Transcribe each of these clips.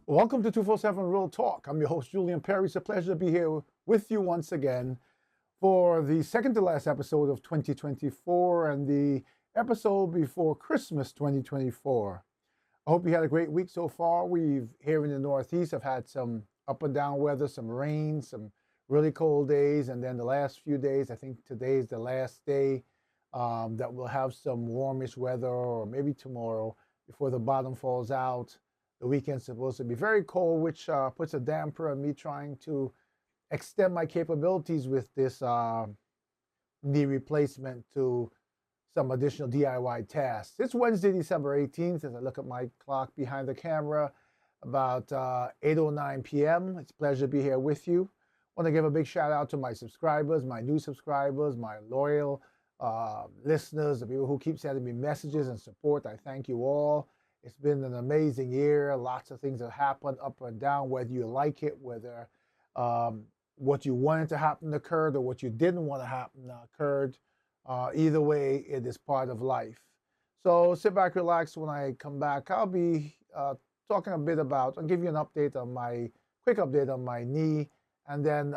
Welcome to 247 Real Talk. I'm your host, Julian Perry. It's a pleasure to be here with you once again for the second to last episode of 2024 and the episode before Christmas 2024. I hope you had a great week so far. We've, here in the Northeast, have had some up and down weather, some rain, some really cold days, and then the last few days, I think today is the last day that we'll have some warmish weather, or maybe tomorrow before the bottom falls out. The weekend's supposed to be very cold, which puts a damper on me trying to extend my capabilities with this knee replacement to some additional DIY tasks. It's Wednesday, December 18th, as I look at my clock behind the camera, about 8:09 p.m. It's a pleasure to be here with you. I want to give a big shout out to my subscribers, my new subscribers, my loyal listeners, the people who keep sending me messages and support. I thank you all. It's been an amazing year. Lots of things have happened up and down, whether you like it, whether what you wanted to happen occurred or what you didn't want to happen occurred. Either way, it is part of life. So sit back, relax. When I come back, I'll be talking a bit about, I'll give you an update on quick update on my knee, and then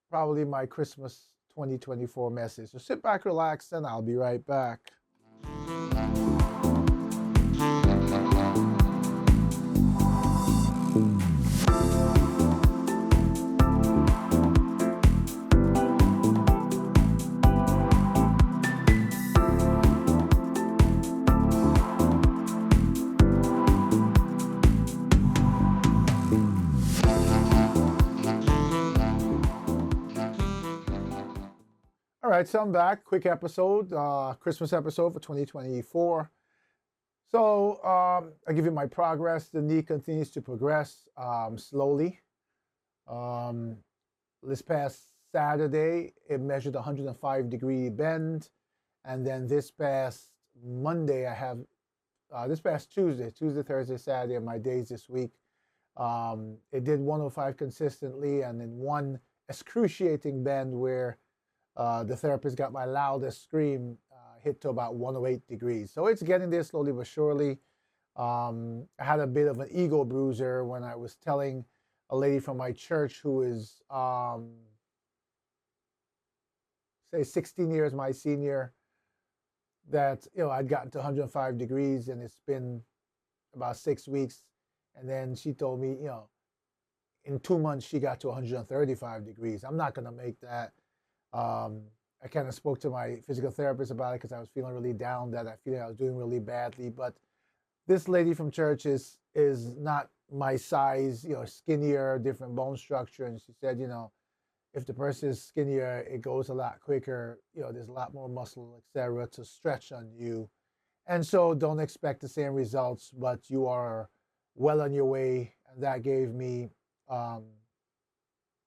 probably my Christmas 2024 message. So sit back, relax, and I'll be right back. All right, so I'm back. Quick episode, Christmas episode for 2024. So I'll give you my progress. The knee continues to progress slowly. This past Saturday, it measured 105-degree bend. And then this past Monday, this past Tuesday, Thursday, Saturday, are my days this week. It did 105 consistently, and then one excruciating bend where the therapist got my loudest scream hit to about 108 degrees. So it's getting there slowly but surely. I had a bit of an ego bruiser when I was telling a lady from my church who is, say, 16 years my senior, that I'd gotten to 105 degrees and it's been about 6 weeks. And then she told me, in 2 months she got to 135 degrees. I'm not going to make that. I kind of spoke to my physical therapist about it because I was feeling really down, that I feel like I was doing really badly. But this lady from church is not my size, skinnier, different bone structure. And she said, if the person is skinnier, it goes a lot quicker. There's a lot more muscle, etc., to stretch on you. And so don't expect the same results, but you are well on your way. And that gave me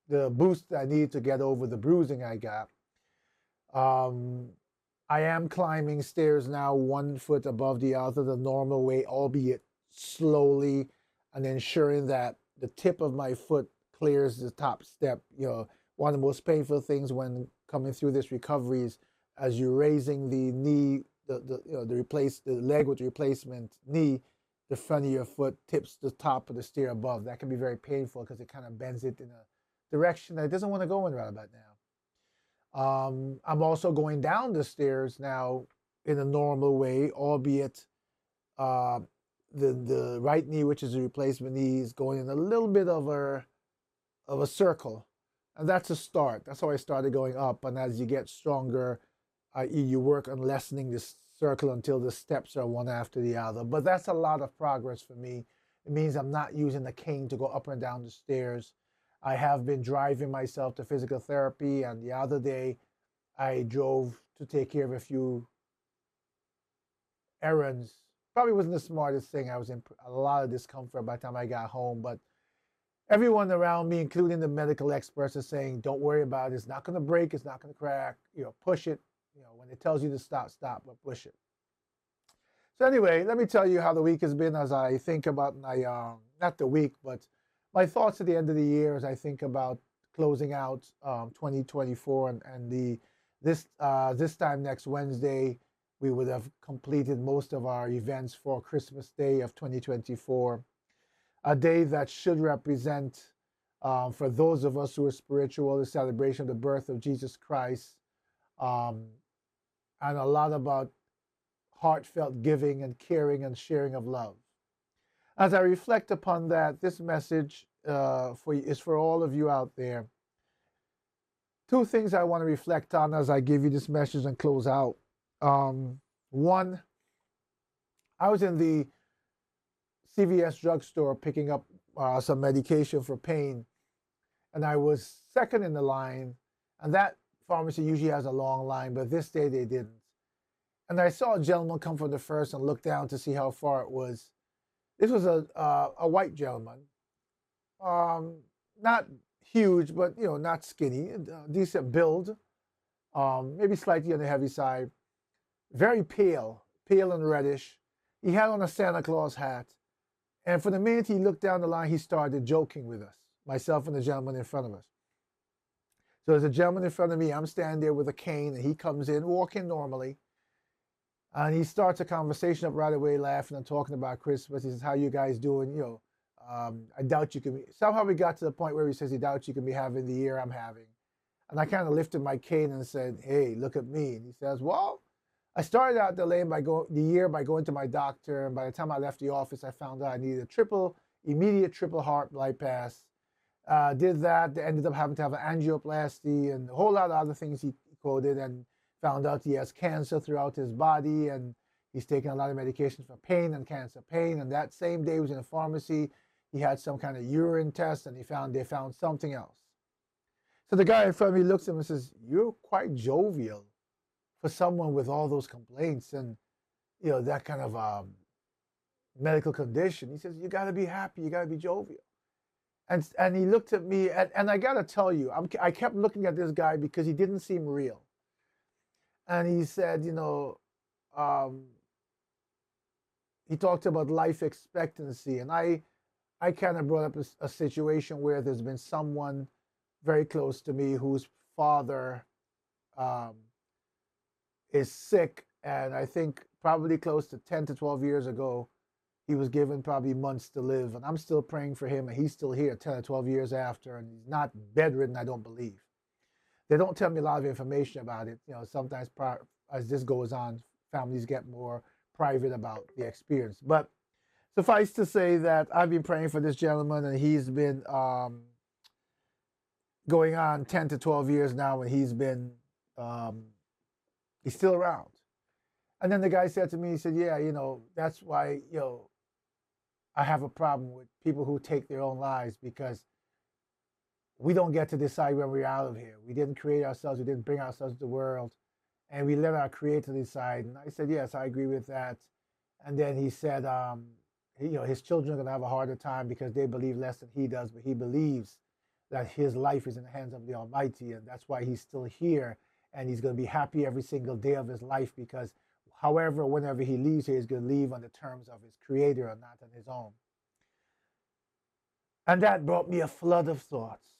the boost I need to get over the bruising I got. I am climbing stairs now 1 foot above the other, the normal way, albeit slowly, and ensuring that the tip of my foot clears the top step. One of the most painful things when coming through this recovery is as you're raising the knee, the leg with the replacement knee, the front of your foot tips the top of the stair above. That can be very painful because it kind of bends it in a direction that it doesn't want to go in right about now. I'm also going down the stairs now in a normal way, albeit the right knee, which is the replacement knee, is going in a little bit of a circle. And that's a start. That's how I started going up. And as you get stronger, you work on lessening this circle until the steps are one after the other. But that's a lot of progress for me. It means I'm not using the cane to go up and down the stairs. I have been driving myself to physical therapy, and the other day I drove to take care of a few errands. Probably wasn't the smartest thing. I was in a lot of discomfort by the time I got home, but everyone around me, including the medical experts, are saying, don't worry about it. It's not going to break. It's not going to crack. Push it. When it tells you to stop, stop, but push it. So anyway, let me tell you how the week has been as I think about my, not the week, but my thoughts at the end of the year as I think about closing out 2024 and this time next Wednesday, we would have completed most of our events for Christmas Day of 2024, a day that should represent, for those of us who are spiritual, the celebration of the birth of Jesus Christ, um, and a lot about heartfelt giving and caring and sharing of love. As I reflect upon that, this message is for all of you out there. Two things I want to reflect on as I give you this message and close out. One, I was in the CVS drugstore picking up some medication for pain, and I was second in the line. And that pharmacy usually has a long line, but this day they didn't. And I saw a gentleman come from the first and look down to see how far it was. This was a white gentleman, not huge, but not skinny, decent build, maybe slightly on the heavy side, very pale and reddish. He had on a Santa Claus hat, and for the minute he looked down the line, he started joking with us, myself and the gentleman in front of us. So there's a gentleman in front of me. I'm standing there with a cane, and he comes in, walking normally. And he starts a conversation up right away, laughing and talking about Christmas. He says, "How you guys doing? I doubt you can be." Somehow we got to the point where he says he doubts you can be having the year I'm having. And I kind of lifted my cane and said, "Hey, look at me." And he says, "Well, I started out the year by going to my doctor. And by the time I left the office, I found out I needed a immediate triple heart bypass. Did that. They ended up having to have an angioplasty and a whole lot of other things he quoted, and found out he has cancer throughout his body, and he's taking a lot of medications for pain and cancer pain. And that same day he was in a pharmacy, he had some kind of urine test, and they found something else." So the guy in front of me looks at him and says, "You're quite jovial for someone with all those complaints and that kind of medical condition." He says, "You got to be happy. You got to be jovial." And he looked at me, and I got to tell you, I kept looking at this guy because he didn't seem real. And he said, he talked about life expectancy. And I kind of brought up a situation where there's been someone very close to me whose father is sick. And I think probably close to 10 to 12 years ago, he was given probably months to live. And I'm still praying for him. And he's still here 10 or 12 years after. And he's not bedridden, I don't believe. They don't tell me a lot of information about it. Sometimes as this goes on, families get more private about the experience. But suffice to say that I've been praying for this gentleman, and he's been going on 10 to 12 years now, and he's still around. And then the guy said to me, he said, "Yeah, that's why, I have a problem with people who take their own lives, because we don't get to decide when we're out of here. We didn't create ourselves. We didn't bring ourselves to the world. And we let our Creator decide." And I said, "Yes, I agree with that." And then he said, his children are going to have a harder time because they believe less than he does, but he believes that his life is in the hands of the Almighty, and that's why he's still here. And he's going to be happy every single day of his life, because whenever he leaves here, he's going to leave on the terms of his Creator and not on his own. And that brought me a flood of thoughts.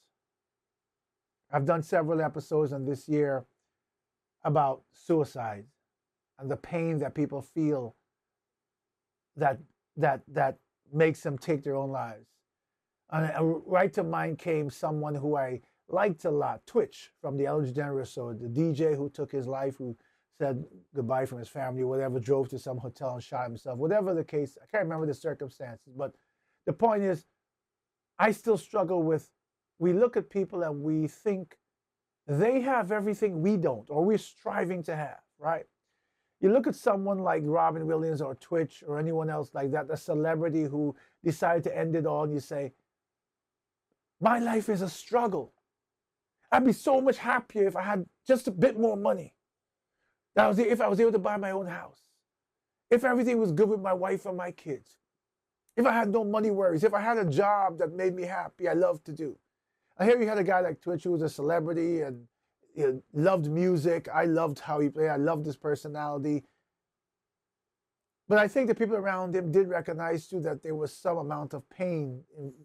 I've done several episodes in this year about suicide and the pain that people feel that makes them take their own lives. And right to mind came someone who I liked a lot, Twitch from the Ellen DeGeneres Show, the DJ who took his life, who said goodbye from his family, whatever, drove to some hotel and shot himself, whatever the case. I can't remember the circumstances, but the point is, I still struggle with, we look at people and we think they have everything we don't, or we're striving to have, right? You look at someone like Robin Williams or Twitch or anyone else like that, a celebrity who decided to end it all, and you say, "My life is a struggle. I'd be so much happier if I had just a bit more money. If I was able to buy my own house. If everything was good with my wife and my kids. If I had no money worries. If I had a job that made me happy, I loved to do." And here you had a guy like Twitch who was a celebrity and loved music. I loved how he played. I loved his personality. But I think the people around him did recognize too that there was some amount of pain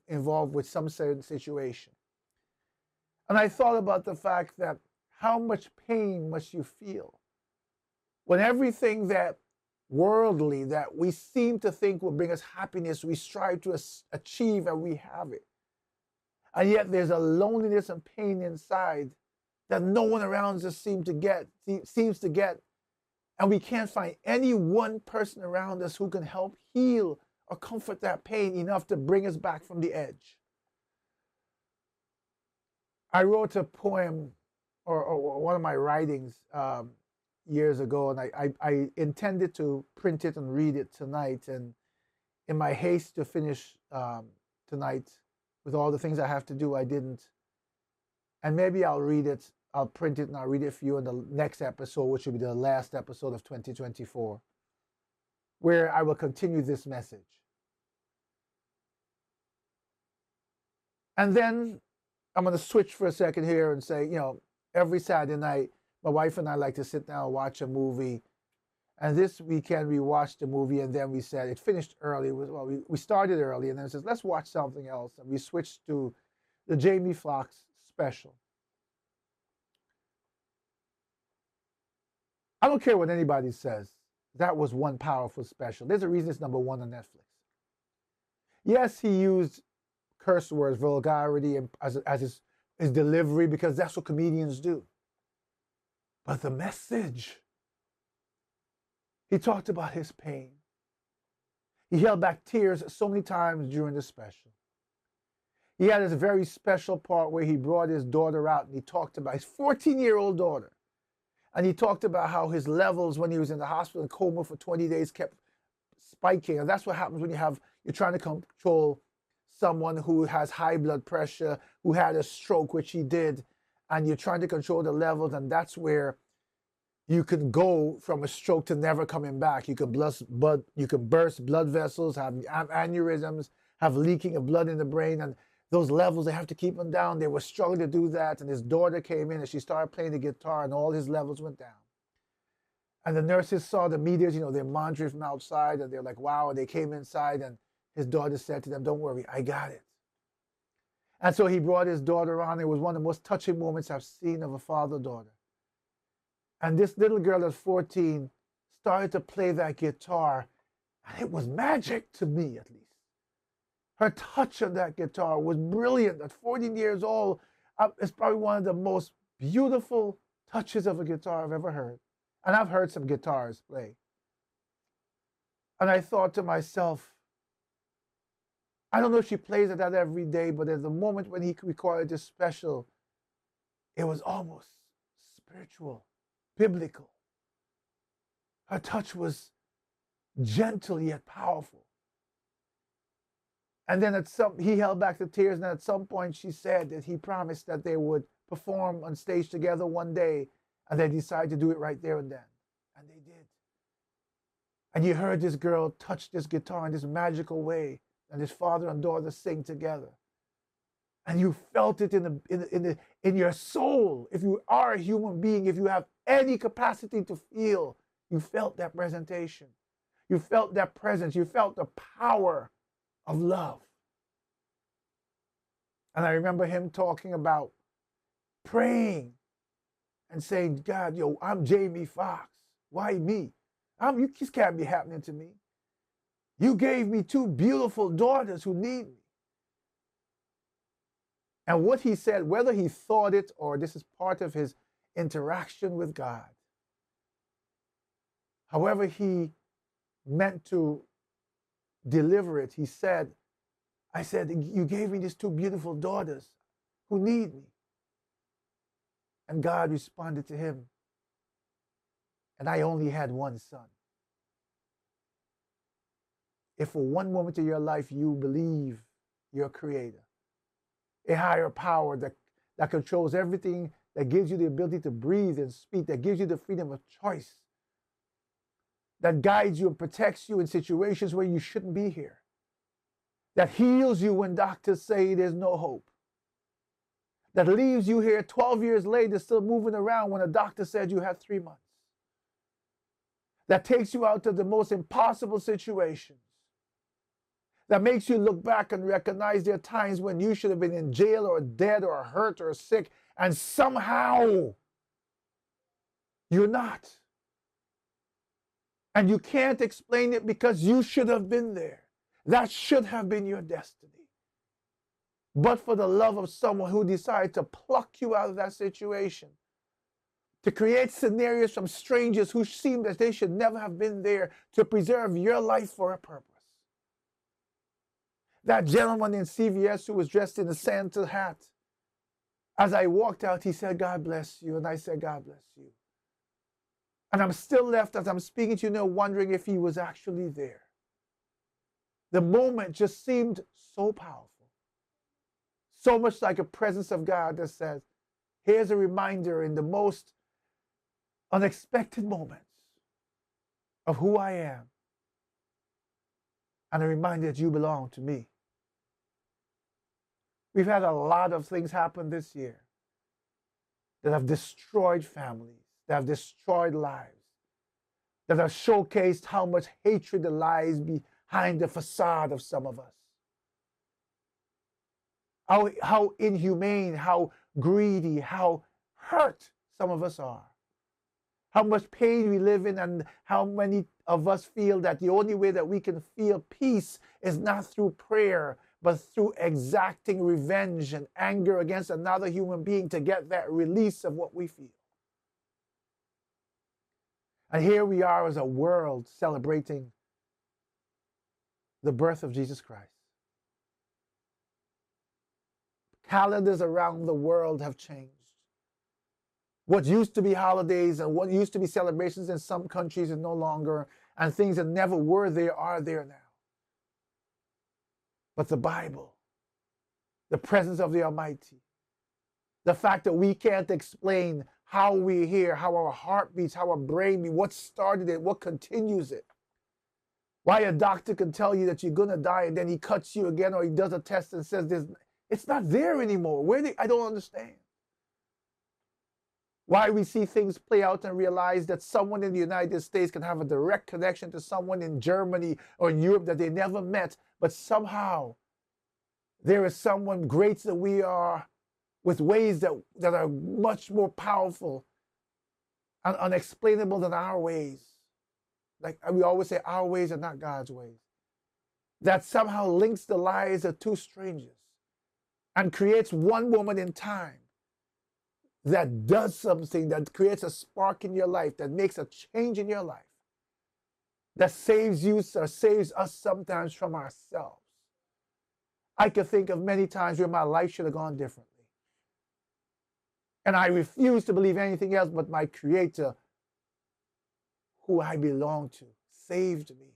involved with some certain situation. And I thought about the fact that how much pain must you feel When everything that worldly that we seem to think will bring us happiness, we strive to achieve and we have it. And yet there's a loneliness and pain inside that no one around us seems to get. And we can't find any one person around us who can help heal or comfort that pain enough to bring us back from the edge. I wrote a poem or one of my writings years ago, and I intended to print it and read it tonight. And in my haste to finish tonight, with all the things I have to do, I didn't. And maybe I'll read it, I'll print it, and I'll read it for you in the next episode, which will be the last episode of 2024, where I will continue this message. And then I'm going to switch for a second here and say, every Saturday night, my wife and I like to sit down and watch a movie. And this weekend we watched the movie, and then we said it finished early. We started early, and then it says, let's watch something else. And we switched to the Jamie Foxx special. I don't care what anybody says. That was one powerful special. There's a reason it's #1 on Netflix. Yes, he used curse words, vulgarity, as his delivery, because that's what comedians do. But the message, he talked about his pain. He held back tears so many times during the special. He had this very special part where he brought his daughter out, and he talked about his 14-year-old daughter. And he talked about how his levels when he was in the hospital in coma for 20 days kept spiking. And that's what happens when you're trying to control someone who has high blood pressure, who had a stroke, which he did, and you're trying to control the levels, and that's where you can go from a stroke to never coming back. You can burst blood vessels, have aneurysms, have leaking of blood in the brain, and those levels, they have to keep them down. They were struggling to do that, and his daughter came in, and she started playing the guitar, and all his levels went down. And the nurses saw the meters, they're monitoring from outside, and they're like, wow, and they came inside, and his daughter said to them, don't worry, I got it. And so he brought his daughter on. It was one of the most touching moments I've seen of a father-daughter. And this little girl at 14 started to play that guitar, and it was magic to me, at least. Her touch on that guitar was brilliant. At 14 years old, it's probably one of the most beautiful touches of a guitar I've ever heard. And I've heard some guitars play. And I thought to myself, I don't know if she plays it that every day, but at the moment when he recorded this special, it was almost spiritual, biblical. Her touch was gentle yet powerful. And then he held back the tears, and at some point she said that he promised that they would perform on stage together one day, and they decided to do it right there and then. And they did. And you heard this girl touch this guitar in this magical way, and his father and daughter sing together. And you felt it in your soul. If you are a human being, if you have any capacity to feel, you felt that presentation. You felt that presence. You felt the power of love. And I remember him talking about praying and saying, God, I'm Jamie Foxx. Why me? This can't be happening to me. You gave me 2 beautiful daughters who need me. And what he said, whether he thought it or this is part of his interaction with God, however he meant to deliver it, he said, I said, you gave me these 2 beautiful daughters who need me. And God responded to him, and I only had 1 son. If for one moment of your life you believe your creator, a higher power that controls everything, that gives you the ability to breathe and speak, that gives you the freedom of choice, that guides you and protects you in situations where you shouldn't be here, that heals you when doctors say there's no hope, that leaves you here 12 years later still moving around when a doctor said you had 3 months, that takes you out of the most impossible situations, that makes you look back and recognize there are times when you should have been in jail or dead or hurt or sick, and somehow you're not. And you can't explain it because you should have been there. That should have been your destiny. But for the love of someone who decided to pluck you out of that situation, to create scenarios from strangers who seemed as they should never have been there, to preserve your life for a purpose. That gentleman in CVS who was dressed in a Santa hat, as I walked out, he said, "God bless you." And I said, "God bless you." And I'm still left, as I'm speaking to you now, wondering if he was actually there. The moment just seemed so powerful. So much like a presence of God that says, here's a reminder in the most unexpected moments of who I am, and a reminder that you belong to me. We've had a lot of things happen this year that have destroyed families, that have destroyed lives, that have showcased how much hatred lies behind the facade of some of us. How inhumane, how greedy, how hurt some of us are. How much pain we live in, and how many of us feel that the only way that we can feel peace is not through prayer, but through exacting revenge and anger against another human being to get that release of what we feel. And here we are as a world celebrating the birth of Jesus Christ. Calendars around the world have changed. What used to be holidays and what used to be celebrations in some countries is no longer, and things that never were there are there now. But the Bible, the presence of the Almighty, the fact that we can't explain how we're here, how our heart beats, how our brain beats, what started it, what continues it. Why a doctor can tell you that you're going to die and then he cuts you again, or he does a test and says it's not there anymore. I don't understand. Why we see things play out and realize that someone in the United States can have a direct connection to someone in Germany or in Europe that they never met, but somehow there is someone greater than we are, with ways that are much more powerful and unexplainable than our ways. Like we always say, our ways are not God's ways. That somehow links the lives of two strangers and creates one moment in time that does something, that creates a spark in your life, that makes a change in your life, that saves you or saves us sometimes from ourselves. I could think of many times where my life should have gone differently. And I refuse to believe anything else but my Creator, who I belong to, saved me,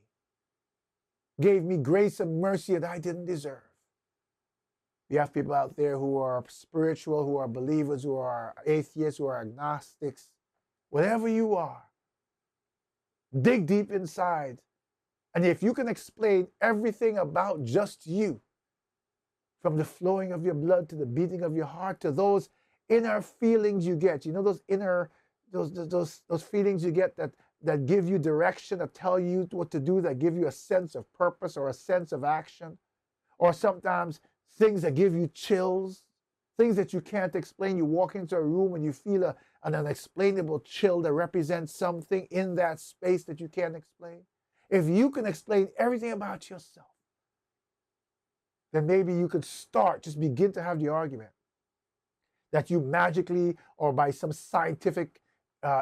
gave me grace and mercy that I didn't deserve. We have people out there who are spiritual, who are believers, who are atheists, who are agnostics. Whatever you are, dig deep inside. And if you can explain everything about just you, from the flowing of your blood to the beating of your heart to those inner feelings you get, those inner, those feelings you get that give you direction, that tell you what to do, that give you a sense of purpose or a sense of action, or sometimes things that give you chills, things that you can't explain. You walk into a room and you feel an unexplainable chill that represents something in that space that you can't explain. If you can explain everything about yourself, then maybe you could just begin to have the argument that you magically or by some scientific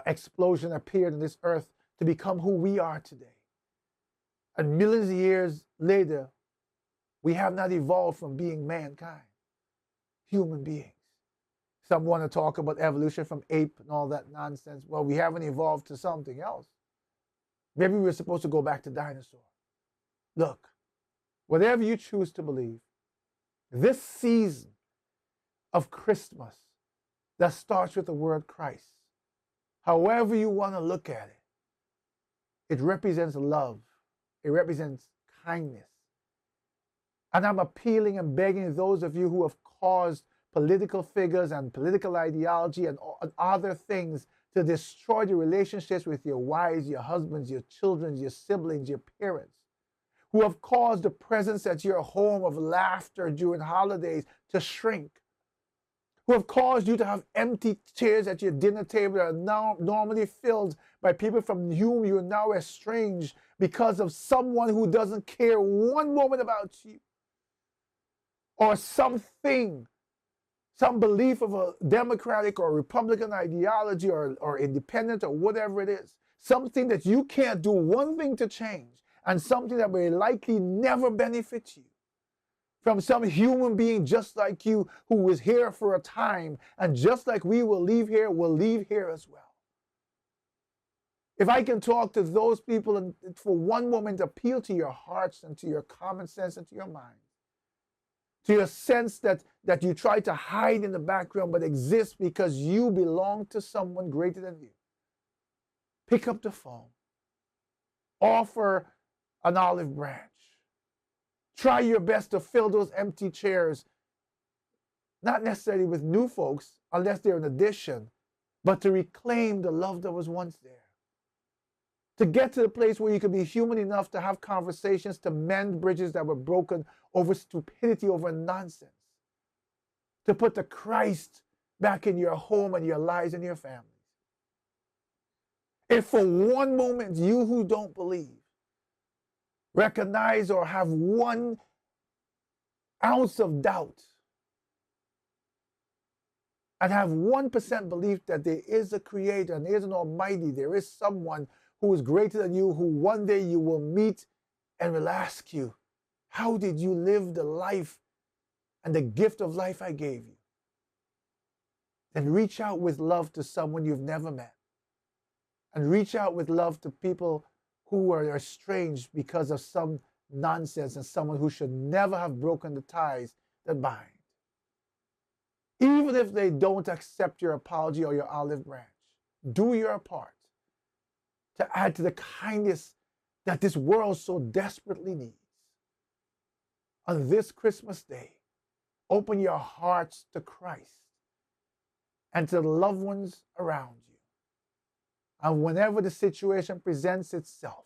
explosion appeared on this earth to become who we are today. And millions of years later, we have not evolved from being mankind, human beings. Some want to talk about evolution from ape and all that nonsense. Well, we haven't evolved to something else. Maybe we're supposed to go back to dinosaur. Look, whatever you choose to believe, this season of Christmas that starts with the word Christ, however you want to look at it, it represents love. It represents kindness. And I'm appealing and begging those of you who have caused political figures and political ideology and other things to destroy the relationships with your wives, your husbands, your children, your siblings, your parents, who have caused the presence at your home of laughter during holidays to shrink, who have caused you to have empty chairs at your dinner table that are now normally filled by people from whom you are now estranged because of someone who doesn't care one moment about you, or something, some belief of a Democratic or Republican ideology or independent or whatever it is, something that you can't do one thing to change, and something that will likely never benefit you, from some human being just like you who was here for a time, and just like we will leave here as well. If I can talk to those people and for one moment appeal to your hearts and to your common sense and to your mind, to your sense that you try to hide in the background but exist because you belong to someone greater than you, pick up the phone, offer an olive branch, try your best to fill those empty chairs, not necessarily with new folks unless they're an addition, but to reclaim the love that was once there. To get to the place where you can be human enough to have conversations, to mend bridges that were broken over stupidity, over nonsense. To put the Christ back in your home and your lives and your families. If for one moment you who don't believe recognize or have 1 ounce of doubt and have 1% belief that there is a creator and there is an almighty, there is someone who is greater than you, who one day you will meet and will ask you, how did you live the life and the gift of life I gave you? Then reach out with love to someone you've never met. And reach out with love to people who are estranged because of some nonsense and someone who should never have broken the ties that bind. Even if they don't accept your apology or your olive branch, do your part to add to the kindness that this world so desperately needs. On this Christmas day, open your hearts to Christ and to the loved ones around you. And whenever the situation presents itself,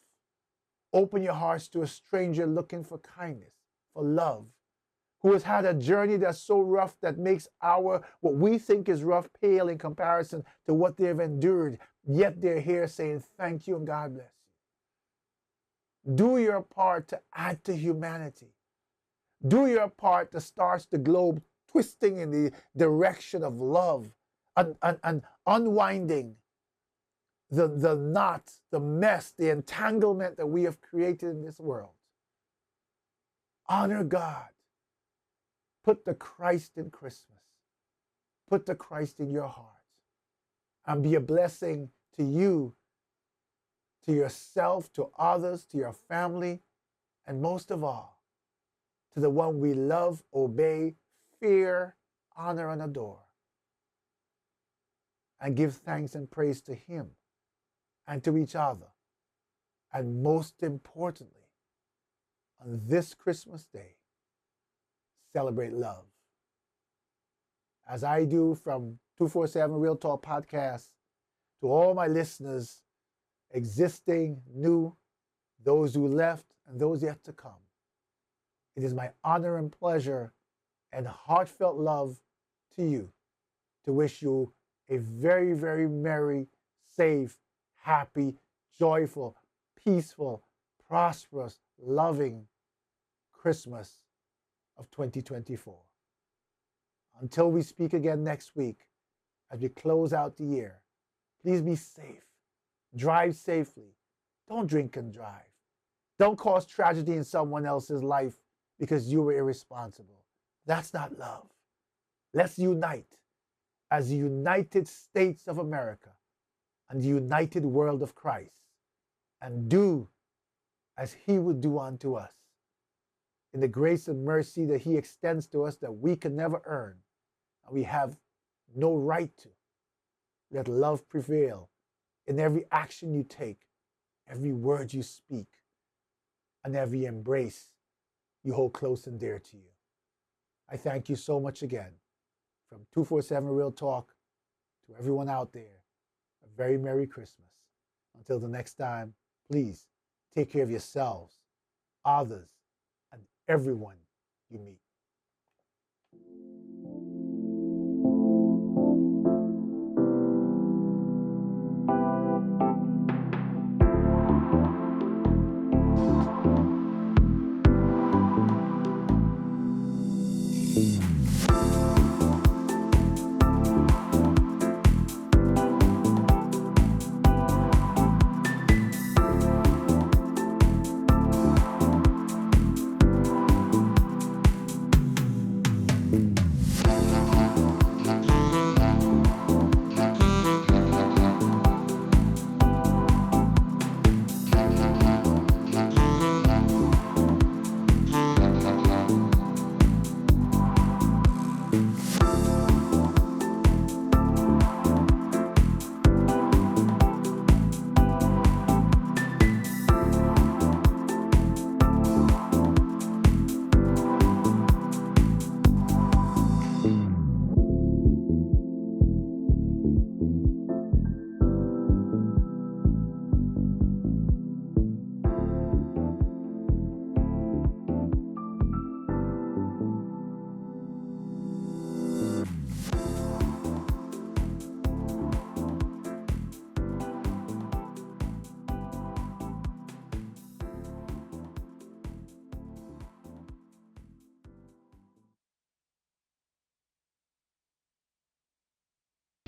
open your hearts to a stranger looking for kindness, for love, who has had a journey that's so rough that makes what we think is rough pale in comparison to what they've endured, yet they're here saying thank you and God bless you. Do your part to add to humanity. Do your part to start the globe twisting in the direction of love and unwinding the knot, the mess, the entanglement that we have created in this world. Honor God. Put the Christ in Christmas. Put the Christ in your heart. And be a blessing to you, to yourself, to others, to your family, and most of all, to the one we love, obey, fear, honor, and adore. And give thanks and praise to Him and to each other. And most importantly, on this Christmas day, celebrate love. As I do from 247 Real Talk Podcast, to all my listeners, existing, new, those who left, and those yet to come, it is my honor and pleasure and heartfelt love to you to wish you a very, very merry, safe, happy, joyful, peaceful, prosperous, loving Christmas of 2024. Until we speak again next week, as we close out the year, please be safe. Drive safely. Don't drink and drive. Don't cause tragedy in someone else's life because you were irresponsible. That's not love. Let's unite as the United States of America and the united world of Christ, and do as He would do unto us, in the grace and mercy that He extends to us that we can never earn and we have no right to. Let love prevail in every action you take, every word you speak, and every embrace you hold close and dear to you. I thank you so much again. From 247 Real Talk to everyone out there, a very Merry Christmas. Until the next time, please take care of yourselves, others, and everyone you meet.